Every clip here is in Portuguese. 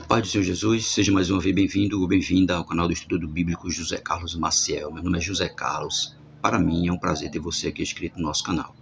Pai do Senhor Jesus, seja mais uma vez bem-vindo ou bem-vinda ao canal do Estudo Bíblico José Carlos Maciel. Meu nome é José Carlos. Para mim é um prazer ter você aqui inscrito no nosso canal.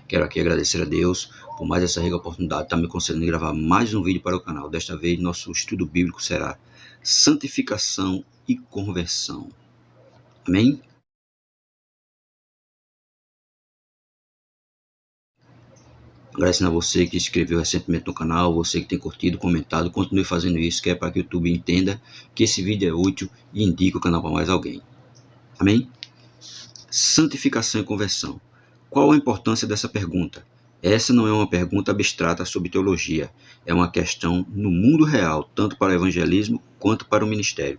Quero aqui agradecer a Deus por mais essa rica oportunidade de estar me concedendo gravar mais um vídeo para o canal. Desta vez, nosso estudo bíblico será santificação e conversão. Amém? Agradecendo a você que se inscreveu recentemente no canal, você que tem curtido, comentado, continue fazendo isso, que é para que o YouTube entenda que esse vídeo é útil e indique o canal para mais alguém. Amém? Santificação e conversão. Qual a importância dessa pergunta? Essa não é uma pergunta abstrata sobre teologia, é uma questão no mundo real, tanto para o evangelismo quanto para o ministério.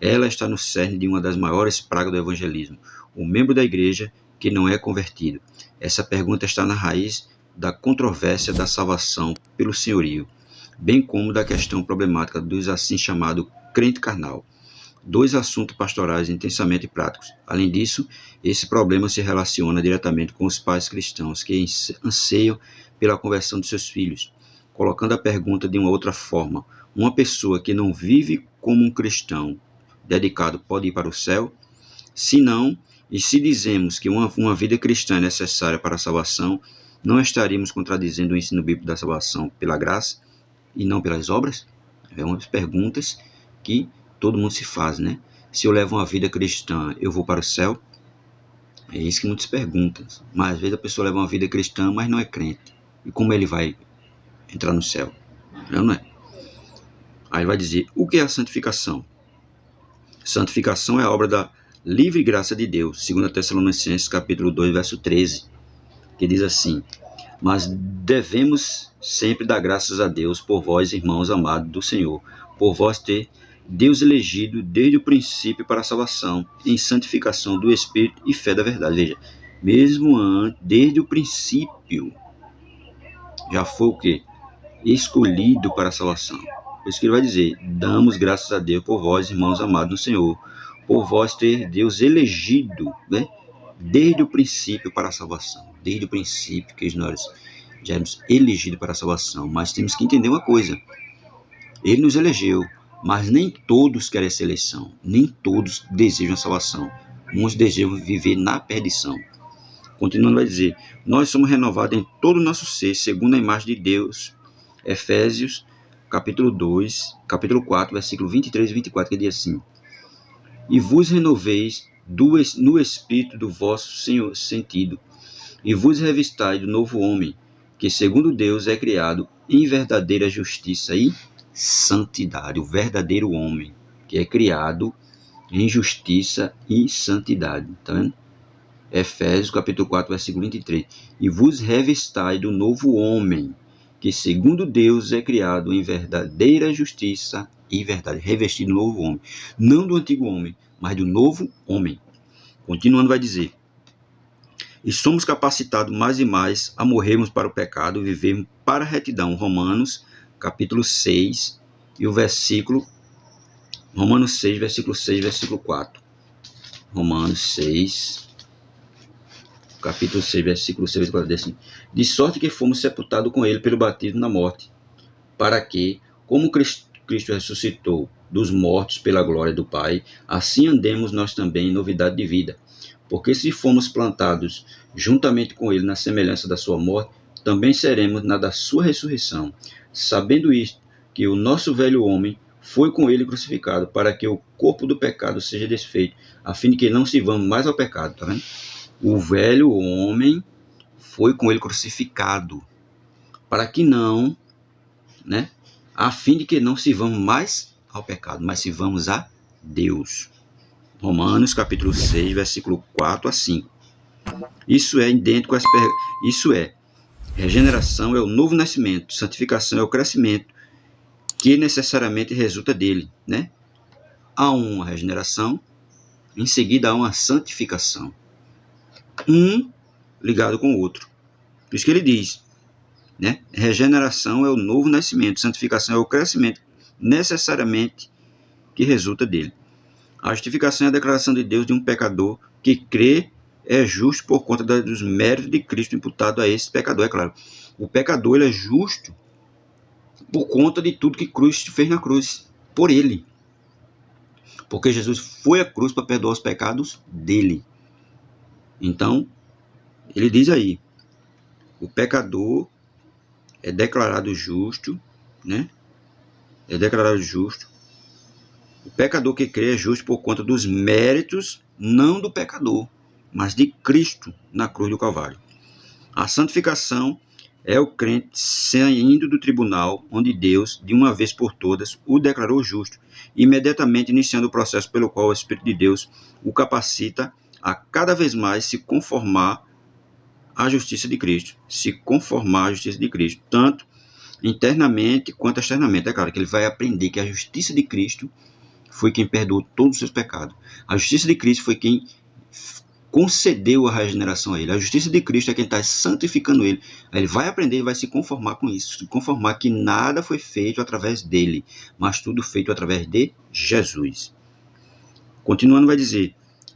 Ela está no cerne de uma das maiores pragas do evangelismo, o membro da igreja que não é convertido. Essa pergunta está na raiz da controvérsia da salvação pelo senhorio, bem como da questão problemática dos assim chamado crente carnal. Dois assuntos pastorais intensamente práticos. Além disso, esse problema se relaciona diretamente com os pais cristãos que anseiam pela conversão de seus filhos. Colocando a pergunta de uma outra forma, uma pessoa que não vive como um cristão dedicado pode ir para o céu? Se não, e se dizemos que uma vida cristã é necessária para a salvação, não estaríamos contradizendo o ensino bíblico da salvação pela graça e não pelas obras? É uma das perguntas que todo mundo se faz, né? Se eu levo uma vida cristã, eu vou para o céu? É isso que muitos perguntam. Mas às vezes a pessoa leva uma vida cristã, mas não é crente. E como ele vai entrar no céu? Não é? Aí ele vai dizer, o que é a santificação? Santificação é a obra da livre graça de Deus, 2 Tessalonicenses capítulo 2, verso 13, que diz assim: mas devemos sempre dar graças a Deus por vós, irmãos amados do Senhor, por vós ter Deus elegido desde o princípio para a salvação, em santificação do Espírito e fé da verdade. Veja, mesmo desde o princípio, já foi o quê? Escolhido para a salvação. Por isso que ele vai dizer, damos graças a Deus por vós, irmãos amados do Senhor, por vós ter Deus elegido, né? Desde o princípio para a salvação. Desde o princípio que nós já éramos elegidos para a salvação. Mas temos que entender uma coisa. Ele nos elegeu, mas nem todos querem essa eleição. Nem todos desejam a salvação. Uns desejam viver na perdição. Continuando, vai dizer, nós somos renovados em todo o nosso ser, segundo a imagem de Deus. Efésios, capítulo 4, versículo 23 e 24, que diz assim: e vos renoveis no espírito do vosso sentido, e vos revistai do novo homem, que segundo Deus é criado em verdadeira justiça e santidade. O verdadeiro homem, que é criado em justiça e santidade. Tá vendo? Efésios capítulo 4, versículo 23. E vos revistai do novo homem, que segundo Deus é criado em verdadeira justiça e verdade. Revestido do novo homem. Não do antigo homem, mas do novo homem. Continuando vai dizer, e somos capacitados mais e mais a morrermos para o pecado e vivermos para a retidão. Romanos capítulo 6 e o versículo Romanos 6, versículo 6, versículo 4. Romanos 6, capítulo 6, versículo 6, versículo 4, diz assim, de sorte que fomos sepultados com ele pelo batismo na morte, para que, como Cristo ressuscitou dos mortos pela glória do Pai, assim andemos nós também em novidade de vida. Porque se fomos plantados juntamente com ele na semelhança da sua morte, também seremos na da sua ressurreição. Sabendo isto, que o nosso velho homem foi com ele crucificado, para que o corpo do pecado seja desfeito, a fim de que não sirvamos mais ao pecado. Tá vendo? O velho homem foi com ele crucificado, para que não, né? A fim de que não sirvamos mais ao pecado, mas sirvamos a Deus. Romanos capítulo 6, versículo 4 a 5. Isso é idêntico às Isso é, regeneração é o novo nascimento, santificação é o crescimento que necessariamente resulta dele, né? Há uma regeneração, em seguida há uma santificação. Um ligado com o outro. Por isso que ele diz, né? Regeneração é o novo nascimento, santificação é o crescimento necessariamente que resulta dele. A justificação é a declaração de Deus de um pecador que crê é justo por conta dos méritos de Cristo imputado a esse pecador. É claro, o pecador ele é justo por conta de tudo que Cristo fez na cruz, por ele. Porque Jesus foi à cruz para perdoar os pecados dele. Então, ele diz aí, o pecador é declarado justo, né? É declarado justo. O pecador que crê é justo por conta dos méritos, não do pecador, mas de Cristo na cruz do Calvário. A santificação é o crente saindo do tribunal onde Deus, de uma vez por todas, o declarou justo, imediatamente iniciando o processo pelo qual o Espírito de Deus o capacita a cada vez mais se conformar à justiça de Cristo, se conformar à justiça de Cristo, tanto internamente quanto externamente. É claro que ele vai aprender que a justiça de Cristo foi quem perdoou todos os seus pecados. A justiça de Cristo foi quem concedeu a regeneração a ele. A justiça de Cristo é quem está santificando ele. Aí ele vai aprender e vai se conformar com isso. Se conformar que nada foi feito através dele, mas tudo feito através de Jesus. Continuando, vai dizer,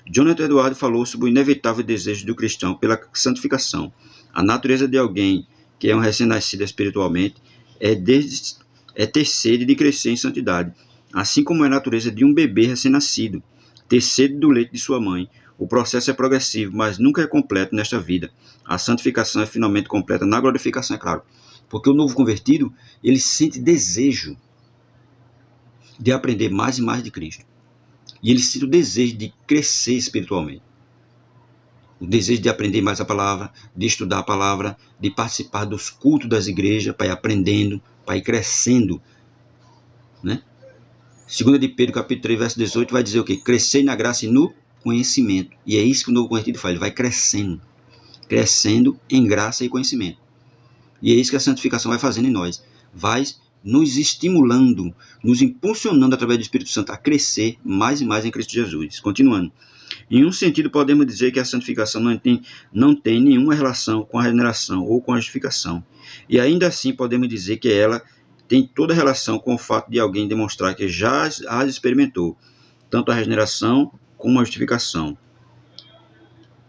Jonathan Eduardo falou sobre o inevitável desejo do cristão pela santificação. A natureza de alguém que é um recém-nascido espiritualmente é ter sede de crescer em santidade, assim como é a natureza de um bebê recém-nascido, ter sede do leite de sua mãe. O processo é progressivo, mas nunca é completo nesta vida. A santificação é finalmente completa na glorificação, é claro. Porque o novo convertido, ele sente desejo de aprender mais e mais de Cristo. E ele sente o desejo de crescer espiritualmente. O desejo de aprender mais a palavra, de estudar a palavra, de participar dos cultos das igrejas, para ir aprendendo, para ir crescendo. Né? 2 de Pedro, capítulo 3, verso 18, vai dizer o quê? Crescer na graça e no conhecimento. E é isso que o novo convertido faz, ele vai crescendo. Crescendo em graça e conhecimento. E é isso que a santificação vai fazendo em nós. Vai nos estimulando, nos impulsionando através do Espírito Santo a crescer mais e mais em Cristo Jesus. Continuando. Em um sentido, podemos dizer que a santificação não tem nenhuma relação com a regeneração ou com a justificação. E ainda assim, podemos dizer que ela tem toda relação com o fato de alguém demonstrar que já as experimentou, tanto a regeneração como a justificação.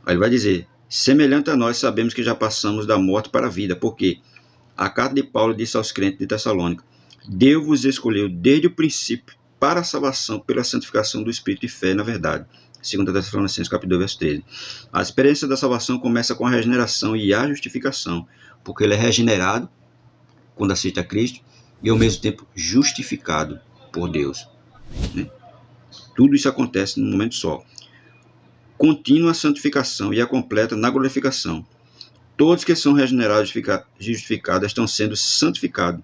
Aí ele vai dizer, semelhante a nós, sabemos que já passamos da morte para a vida, porque a carta de Paulo disse aos crentes de Tessalônica, Deus vos escolheu desde o princípio para a salvação pela santificação do Espírito e fé na verdade. 2 Tessalonicenses, capítulo 2, verso 13. A experiência da salvação começa com a regeneração e a justificação, porque ele é regenerado quando aceita Cristo e ao mesmo tempo justificado por Deus. Né? Tudo isso acontece num momento só. Contínua a santificação e a completa na glorificação. Todos que são regenerados e justificados estão sendo santificados.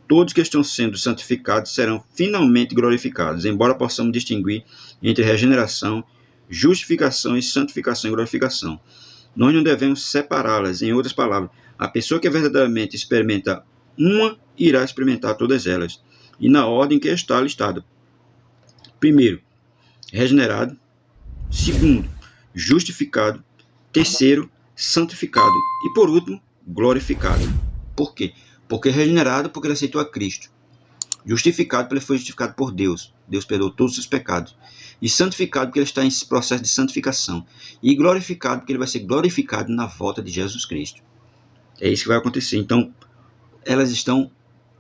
Todos que estão sendo santificados serão finalmente glorificados, embora possamos distinguir entre regeneração, justificação e santificação e glorificação. Nós não devemos separá-las. Em outras palavras, a pessoa que verdadeiramente experimenta uma, irá experimentar todas elas, e na ordem que está listada. Primeiro, regenerado. Segundo, justificado. Terceiro, santificado. E por último, glorificado. Por quê? Porque regenerado, porque ele aceitou a Cristo. Justificado, porque ele foi justificado por Deus. Deus perdoou todos os seus pecados. E santificado, porque ele está em processo de santificação. E glorificado, porque ele vai ser glorificado na volta de Jesus Cristo. É isso que vai acontecer. Então, elas estão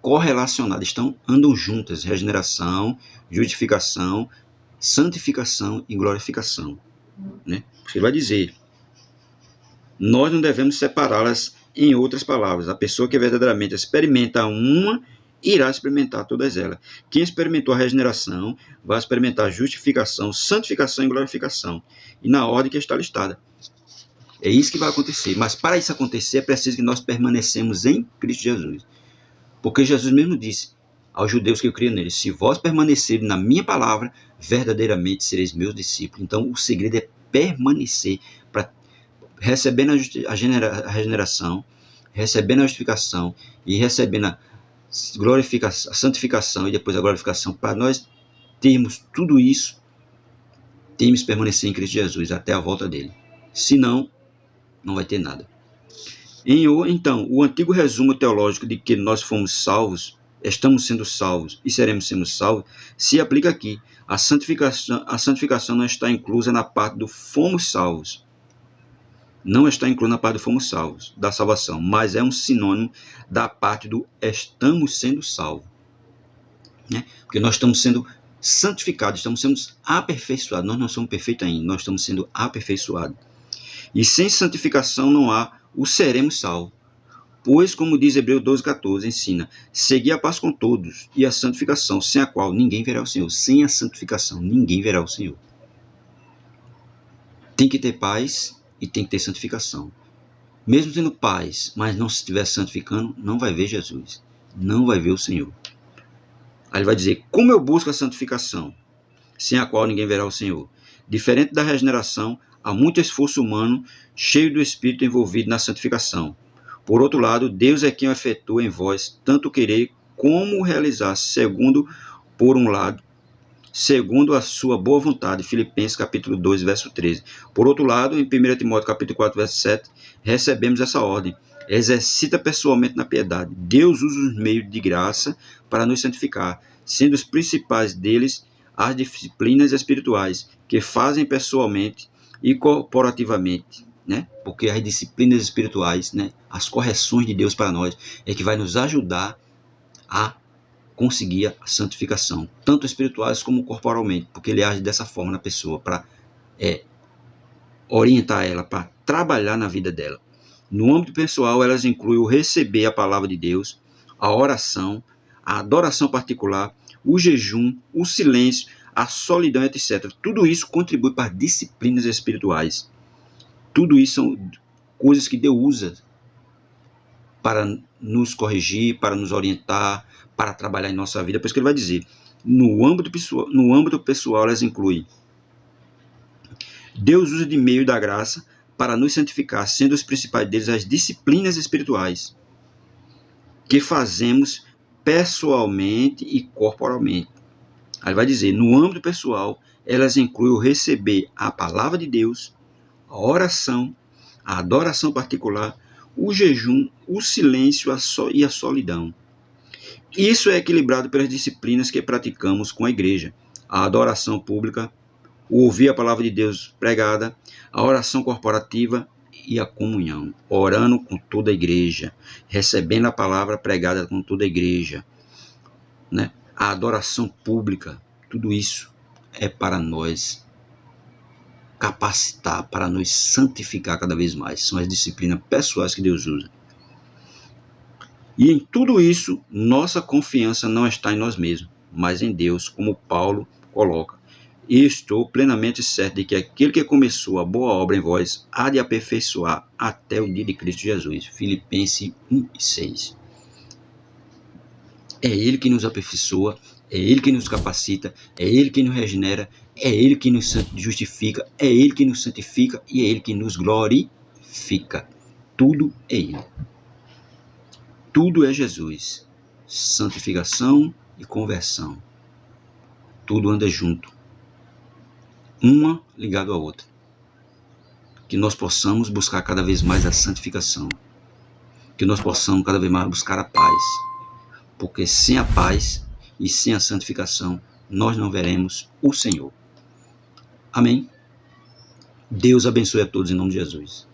correlacionadas, andam juntas. Regeneração, justificação, santificação e glorificação. Né? Porque ele vai dizer, nós não devemos separá-las. Em outras palavras, a pessoa que verdadeiramente experimenta uma, irá experimentar todas elas. Quem experimentou a regeneração, vai experimentar a justificação, santificação e glorificação. E na ordem que está listada. É isso que vai acontecer. Mas para isso acontecer, é preciso que nós permanecemos em Cristo Jesus. Porque Jesus mesmo disse aos judeus que criam nele, se vós permanecerem na minha palavra, verdadeiramente sereis meus discípulos. Então o segredo é permanecer, para recebendo a regeneração, recebendo a justificação e recebendo a santificação e depois a glorificação. Para nós termos tudo isso, temos que permanecer em Cristo Jesus até a volta dele. Senão, não vai ter nada. Então, o antigo resumo teológico de que nós fomos salvos, estamos sendo salvos e seremos sendo salvos, se aplica aqui. A santificação não está inclusa na parte do fomos salvos. não está incluído na parte do fomos salvos, da salvação, mas é um sinônimo da parte do estamos sendo salvos. Né? Porque nós estamos sendo santificados, estamos sendo aperfeiçoados. Nós não somos perfeitos ainda, nós estamos sendo aperfeiçoados. E sem santificação não há o seremos salvos. Pois, como diz Hebreus 12,14, ensina, seguir a paz com todos e a santificação, sem a qual ninguém verá o Senhor. Sem a santificação, ninguém verá o Senhor. Tem que ter paz e tem que ter santificação. Mesmo tendo paz, mas não se estiver santificando, não vai ver Jesus. Não vai ver o Senhor. Aí ele vai dizer, como eu busco a santificação, sem a qual ninguém verá o Senhor. Diferente da regeneração, há muito esforço humano, cheio do Espírito envolvido na santificação. Por outro lado, Deus é quem efetua em vós tanto querer como realizar, segundo a sua boa vontade. Filipenses capítulo 2, verso 13. Por outro lado, em 1 Timóteo capítulo 4, verso 7, recebemos essa ordem. Exercita pessoalmente na piedade. Deus usa os meios de graça para nos santificar, sendo os principais deles as disciplinas espirituais, que fazem pessoalmente e corporativamente. Né? Porque as disciplinas espirituais, né? As correções de Deus para nós, é que vai nos ajudar a conseguir a santificação, tanto espirituais como corporalmente, porque ele age dessa forma na pessoa, para orientar ela, para trabalhar na vida dela. No âmbito pessoal, elas incluem o receber a palavra de Deus, a oração, a adoração particular, o jejum, o silêncio, a solidão, etc. Tudo isso contribui para disciplinas espirituais. Tudo isso são coisas que Deus usa para nos corrigir, para nos orientar, para trabalhar em nossa vida. Por isso que ele vai dizer, no âmbito pessoal elas incluem. Deus usa de meio da graça para nos santificar, sendo os principais deles as disciplinas espirituais, que fazemos pessoalmente e corporalmente. Aí vai dizer, no âmbito pessoal, elas incluem o receber a palavra de Deus, a oração, a adoração particular, o jejum, o silêncio e a solidão. Isso é equilibrado pelas disciplinas que praticamos com a igreja. A adoração pública, o ouvir a palavra de Deus pregada, a oração corporativa e a comunhão. Orando com toda a igreja, recebendo a palavra pregada com toda a igreja. Né? A adoração pública, tudo isso é para nós capacitar, para nos santificar cada vez mais. São as disciplinas pessoais que Deus usa. E em tudo isso, nossa confiança não está em nós mesmos, mas em Deus, como Paulo coloca. E estou plenamente certo de que aquele que começou a boa obra em vós há de aperfeiçoar até o dia de Cristo Jesus. Filipenses 1:6. É Ele que nos aperfeiçoa, é Ele que nos capacita, é Ele que nos regenera, é Ele que nos justifica, é Ele que nos santifica e é Ele que nos glorifica. Tudo é Ele. Tudo é Jesus. Santificação e conversão. Tudo anda junto. Uma ligada à outra. Que nós possamos buscar cada vez mais a santificação. Que nós possamos cada vez mais buscar a paz. Porque sem a paz e sem a santificação, nós não veremos o Senhor. Amém? Deus abençoe a todos em nome de Jesus.